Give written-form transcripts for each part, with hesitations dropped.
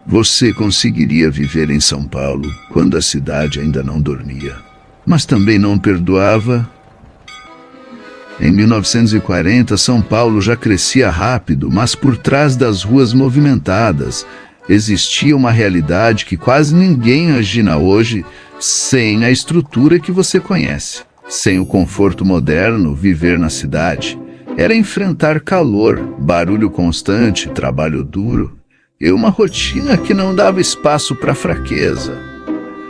Você conseguiria viver em São Paulo quando a cidade ainda não dormia, mas também não perdoava? Em 1940, São Paulo já crescia rápido, mas por trás das ruas movimentadas existia uma realidade que quase ninguém imagina hoje, sem a estrutura que você conhece. Sem o conforto moderno, viver na cidade era enfrentar calor, barulho constante, trabalho duro e uma rotina que não dava espaço para fraqueza.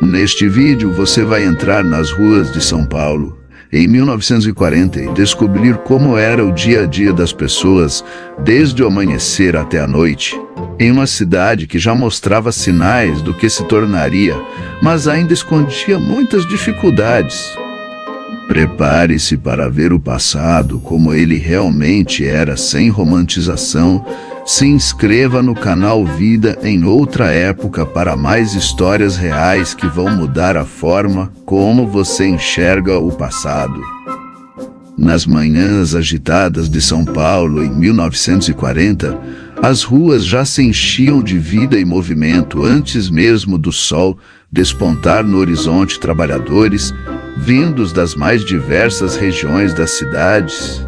Neste vídeo você vai entrar nas ruas de São Paulo em 1940 e descobrir como era o dia a dia das pessoas desde o amanhecer até a noite, em uma cidade que já mostrava sinais do que se tornaria, mas ainda escondia muitas dificuldades. Prepare-se para ver o passado como ele realmente era, sem romantização. Se inscreva no canal Vida em Outra Época para mais histórias reais que vão mudar a forma como você enxerga o passado. Nas manhãs agitadas de São Paulo em 1940, as ruas já se enchiam de vida e movimento antes mesmo do sol despontar no horizonte. Trabalhadores, vindos das mais diversas regiões das cidades,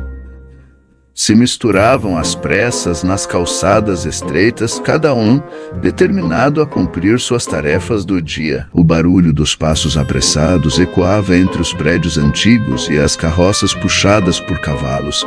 se misturavam às pressas nas calçadas estreitas, cada um determinado a cumprir suas tarefas do dia. O barulho dos passos apressados ecoava entre os prédios antigos e as carroças puxadas por cavalos,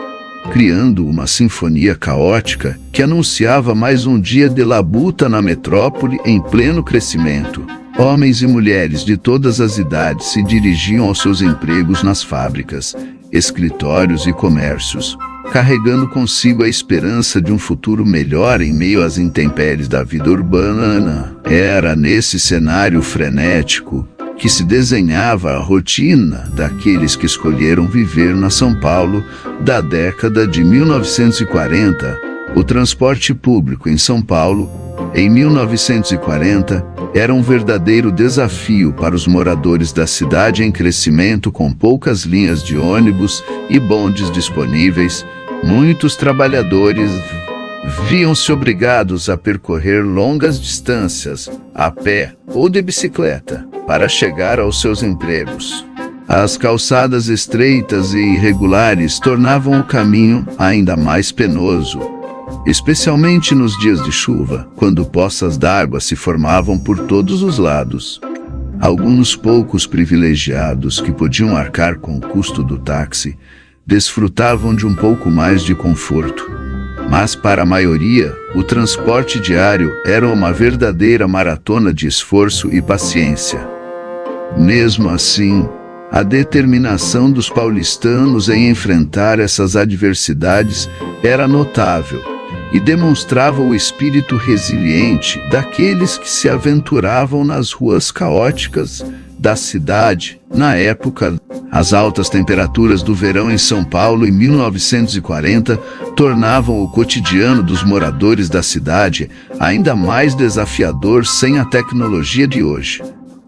criando uma sinfonia caótica que anunciava mais um dia de labuta na metrópole em pleno crescimento. Homens e mulheres de todas as idades se dirigiam aos seus empregos nas fábricas, escritórios e comércios, carregando consigo a esperança de um futuro melhor em meio às intempéries da vida urbana. Era nesse cenário frenético que se desenhava a rotina daqueles que escolheram viver na São Paulo da década de 1940. O transporte público em São Paulo, em 1940, era um verdadeiro desafio para os moradores da cidade em crescimento, com poucas linhas de ônibus e bondes disponíveis. Muitos trabalhadores viam-se obrigados a percorrer longas distâncias, a pé ou de bicicleta, para chegar aos seus empregos. As calçadas estreitas e irregulares tornavam o caminho ainda mais penoso, especialmente nos dias de chuva, quando poças d'água se formavam por todos os lados. Alguns poucos privilegiados que podiam arcar com o custo do táxi desfrutavam de um pouco mais de conforto. Mas para a maioria, o transporte diário era uma verdadeira maratona de esforço e paciência. Mesmo assim, a determinação dos paulistanos em enfrentar essas adversidades era notável e demonstrava o espírito resiliente daqueles que se aventuravam nas ruas caóticas da cidade. Na época, as altas temperaturas do verão em São Paulo em 1940 tornavam o cotidiano dos moradores da cidade ainda mais desafiador sem a tecnologia de hoje.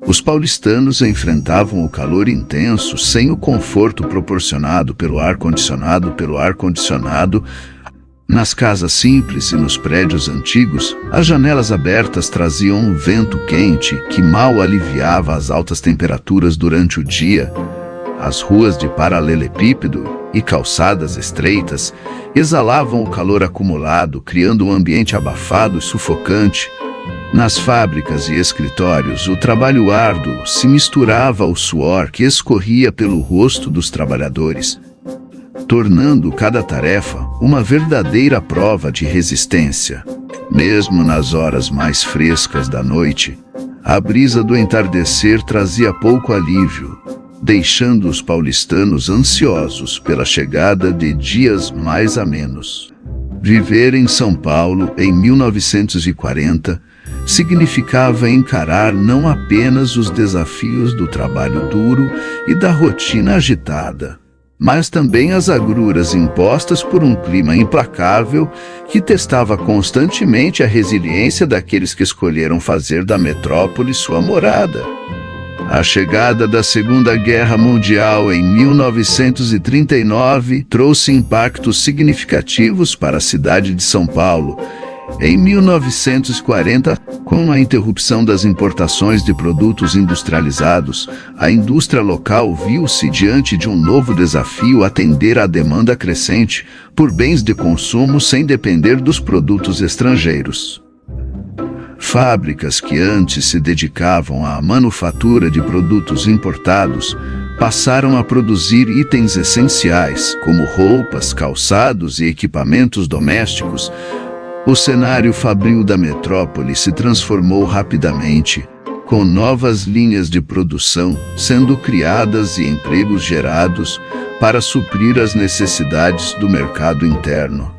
Os paulistanos enfrentavam o calor intenso sem o conforto proporcionado pelo ar-condicionado. Nas casas simples e nos prédios antigos, as janelas abertas traziam um vento quente que mal aliviava as altas temperaturas durante o dia. As ruas de paralelepípedo e calçadas estreitas exalavam o calor acumulado, criando um ambiente abafado e sufocante. Nas fábricas e escritórios, o trabalho árduo se misturava ao suor que escorria pelo rosto dos trabalhadores, tornando cada tarefa uma verdadeira prova de resistência. Mesmo nas horas mais frescas da noite, a brisa do entardecer trazia pouco alívio, deixando os paulistanos ansiosos pela chegada de dias mais amenos. Viver em São Paulo em 1940 significava encarar não apenas os desafios do trabalho duro e da rotina agitada, mas também as agruras impostas por um clima implacável que testava constantemente a resiliência daqueles que escolheram fazer da metrópole sua morada. A chegada da Segunda Guerra Mundial em 1939 trouxe impactos significativos para a cidade de São Paulo. Em 1940, com a interrupção das importações de produtos industrializados, a indústria local viu-se diante de um novo desafio: atender à demanda crescente por bens de consumo sem depender dos produtos estrangeiros. Fábricas que antes se dedicavam à manufatura de produtos importados passaram a produzir itens essenciais, como roupas, calçados e equipamentos domésticos. O cenário fabril da metrópole se transformou rapidamente, com novas linhas de produção sendo criadas e empregos gerados para suprir as necessidades do mercado interno.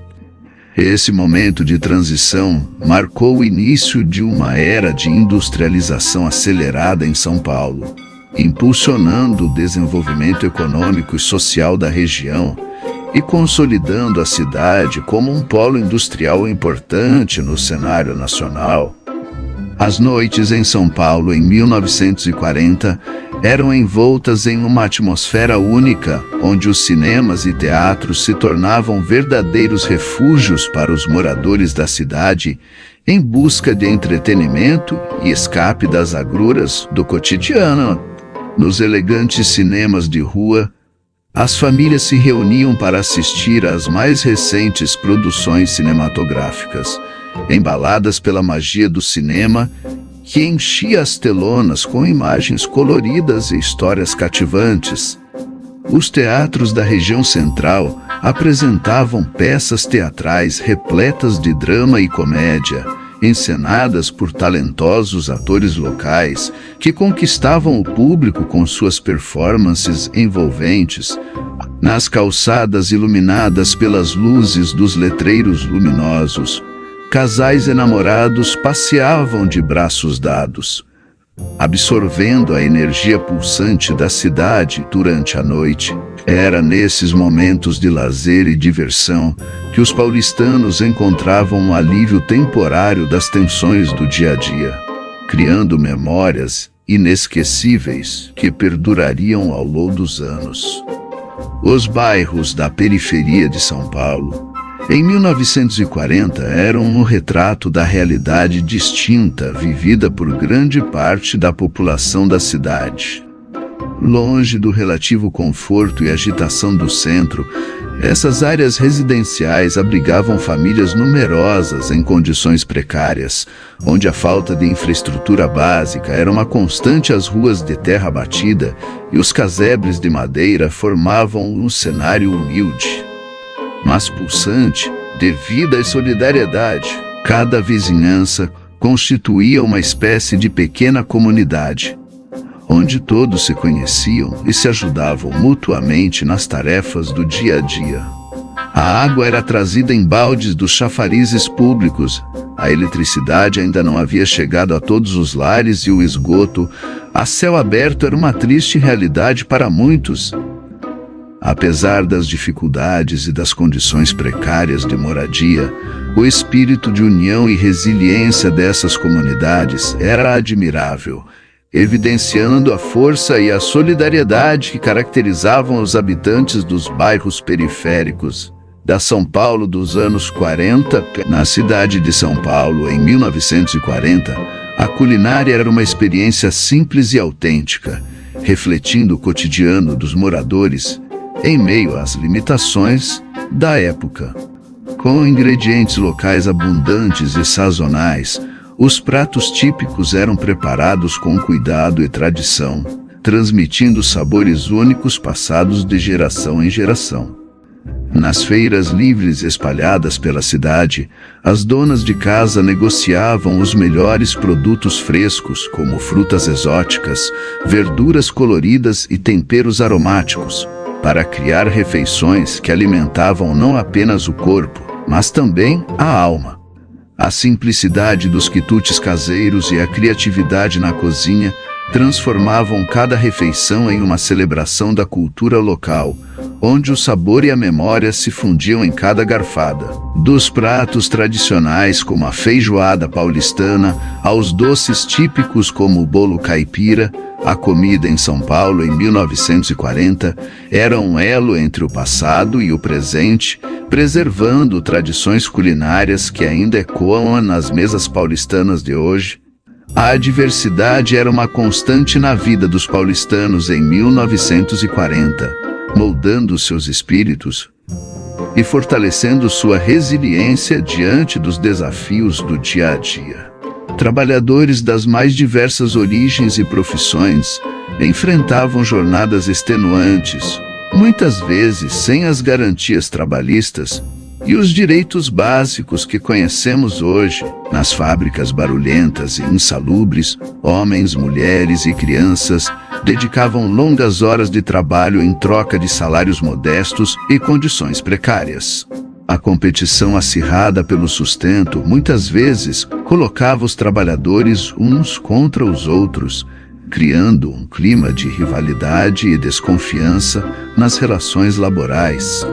Esse momento de transição marcou o início de uma era de industrialização acelerada em São Paulo, impulsionando o desenvolvimento econômico e social da região e consolidando a cidade como um polo industrial importante no cenário nacional. As noites em São Paulo em 1940 eram envoltas em uma atmosfera única, onde os cinemas e teatros se tornavam verdadeiros refúgios para os moradores da cidade em busca de entretenimento e escape das agruras do cotidiano. Nos elegantes cinemas de rua, as famílias se reuniam para assistir às mais recentes produções cinematográficas, embaladas pela magia do cinema, que enchia as telonas com imagens coloridas e histórias cativantes. Os teatros da região central apresentavam peças teatrais repletas de drama e comédia, encenadas por talentosos atores locais que conquistavam o público com suas performances envolventes. Nas calçadas iluminadas pelas luzes dos letreiros luminosos, casais enamorados passeavam de braços dados, absorvendo a energia pulsante da cidade durante a noite. Era nesses momentos de lazer e diversão que os paulistanos encontravam um alívio temporário das tensões do dia a dia, criando memórias inesquecíveis que perdurariam ao longo dos anos. Os bairros da periferia de São Paulo, em 1940, eram um retrato da realidade distinta vivida por grande parte da população da cidade. Longe do relativo conforto e agitação do centro, essas áreas residenciais abrigavam famílias numerosas em condições precárias, onde a falta de infraestrutura básica era uma constante. As ruas de terra batida e os casebres de madeira formavam um cenário humilde, mas pulsante, de vida e solidariedade. Cada vizinhança constituía uma espécie de pequena comunidade, onde todos se conheciam e se ajudavam mutuamente nas tarefas do dia a dia. A água era trazida em baldes dos chafarizes públicos, a eletricidade ainda não havia chegado a todos os lares e o esgoto a céu aberto era uma triste realidade para muitos. Apesar das dificuldades e das condições precárias de moradia, o espírito de união e resiliência dessas comunidades era admirável, evidenciando a força e a solidariedade que caracterizavam os habitantes dos bairros periféricos da São Paulo dos anos 40. Na cidade de São Paulo, em 1940, a culinária era uma experiência simples e autêntica, refletindo o cotidiano dos moradores em meio às limitações da época. Com ingredientes locais abundantes e sazonais, os pratos típicos eram preparados com cuidado e tradição, transmitindo sabores únicos passados de geração em geração. Nas feiras livres espalhadas pela cidade, as donas de casa negociavam os melhores produtos frescos, como frutas exóticas, verduras coloridas e temperos aromáticos, para criar refeições que alimentavam não apenas o corpo, mas também a alma. A simplicidade dos quitutes caseiros e a criatividade na cozinha transformavam cada refeição em uma celebração da cultura local, onde o sabor e a memória se fundiam em cada garfada. Dos pratos tradicionais como a feijoada paulistana, aos doces típicos como o bolo caipira, a comida em São Paulo em 1940 era um elo entre o passado e o presente, preservando tradições culinárias que ainda ecoam nas mesas paulistanas de hoje. A adversidade era uma constante na vida dos paulistanos em 1940, moldando seus espíritos e fortalecendo sua resiliência diante dos desafios do dia a dia. Trabalhadores das mais diversas origens e profissões enfrentavam jornadas extenuantes, muitas vezes sem as garantias trabalhistas e os direitos básicos que conhecemos hoje. Nas fábricas barulhentas e insalubres, homens, mulheres e crianças dedicavam longas horas de trabalho em troca de salários modestos e condições precárias. A competição acirrada pelo sustento muitas vezes colocava os trabalhadores uns contra os outros, criando um clima de rivalidade e desconfiança nas relações laborais.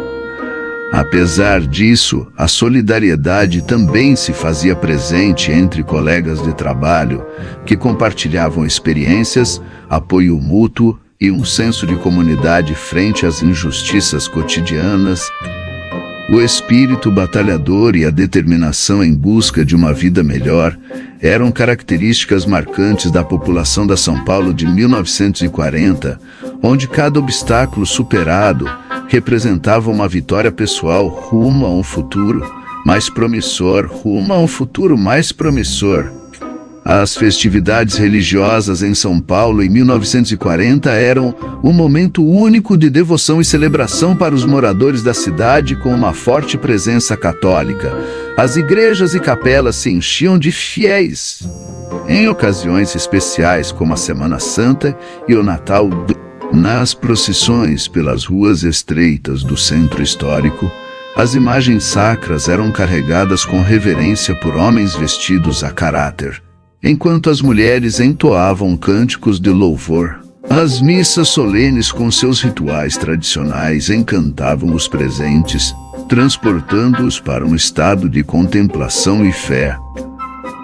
Apesar disso, a solidariedade também se fazia presente entre colegas de trabalho, que compartilhavam experiências, apoio mútuo e um senso de comunidade frente às injustiças cotidianas. O espírito batalhador e a determinação em busca de uma vida melhor eram características marcantes da população da São Paulo de 1940, onde cada obstáculo superado representava uma vitória pessoal rumo a um futuro mais promissor, As festividades religiosas em São Paulo em 1940 eram um momento único de devoção e celebração para os moradores da cidade, com uma forte presença católica. As igrejas e capelas se enchiam de fiéis. Em ocasiões especiais como a Semana Santa e o Natal, nas procissões pelas ruas estreitas do centro histórico, as imagens sacras eram carregadas com reverência por homens vestidos a caráter, enquanto as mulheres entoavam cânticos de louvor. As missas solenes com seus rituais tradicionais encantavam os presentes, transportando-os para um estado de contemplação e fé.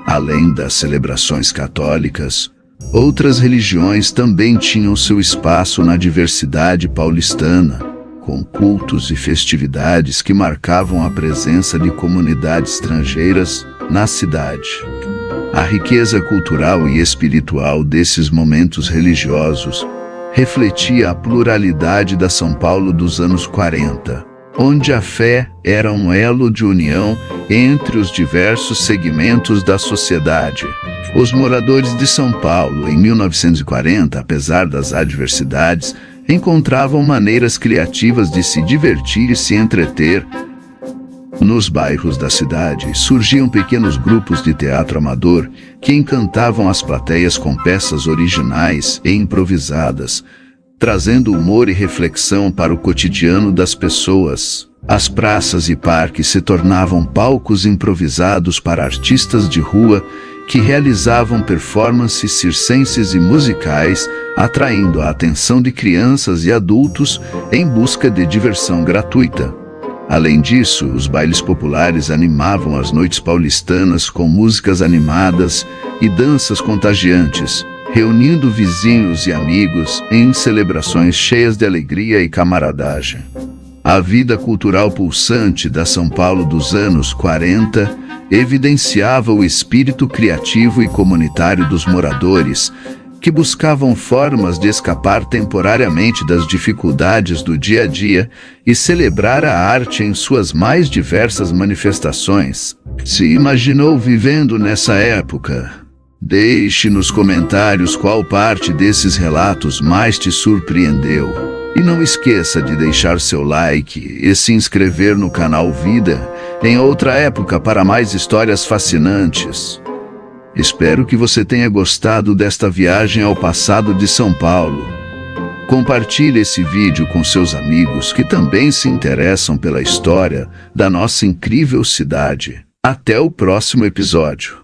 Além das celebrações católicas, outras religiões também tinham seu espaço na diversidade paulistana, com cultos e festividades que marcavam a presença de comunidades estrangeiras na cidade. A riqueza cultural e espiritual desses momentos religiosos refletia a pluralidade da São Paulo dos anos 40, onde a fé era um elo de união entre os diversos segmentos da sociedade. Os moradores de São Paulo, em 1940, apesar das adversidades, encontravam maneiras criativas de se divertir e se entreter. Nos bairros da cidade surgiam pequenos grupos de teatro amador que encantavam as plateias com peças originais e improvisadas, trazendo humor e reflexão para o cotidiano das pessoas. As praças e parques se tornavam palcos improvisados para artistas de rua que realizavam performances circenses e musicais, atraindo a atenção de crianças e adultos em busca de diversão gratuita. Além disso, os bailes populares animavam as noites paulistanas com músicas animadas e danças contagiantes, reunindo vizinhos e amigos em celebrações cheias de alegria e camaradagem. A vida cultural pulsante da São Paulo dos anos 40 evidenciava o espírito criativo e comunitário dos moradores, que buscavam formas de escapar temporariamente das dificuldades do dia a dia e celebrar a arte em suas mais diversas manifestações. Se imaginou vivendo nessa época? Deixe nos comentários qual parte desses relatos mais te surpreendeu. E não esqueça de deixar seu like e se inscrever no canal Vida em Outra Época para mais histórias fascinantes. Espero que você tenha gostado desta viagem ao passado de São Paulo. Compartilhe esse vídeo com seus amigos que também se interessam pela história da nossa incrível cidade. Até o próximo episódio.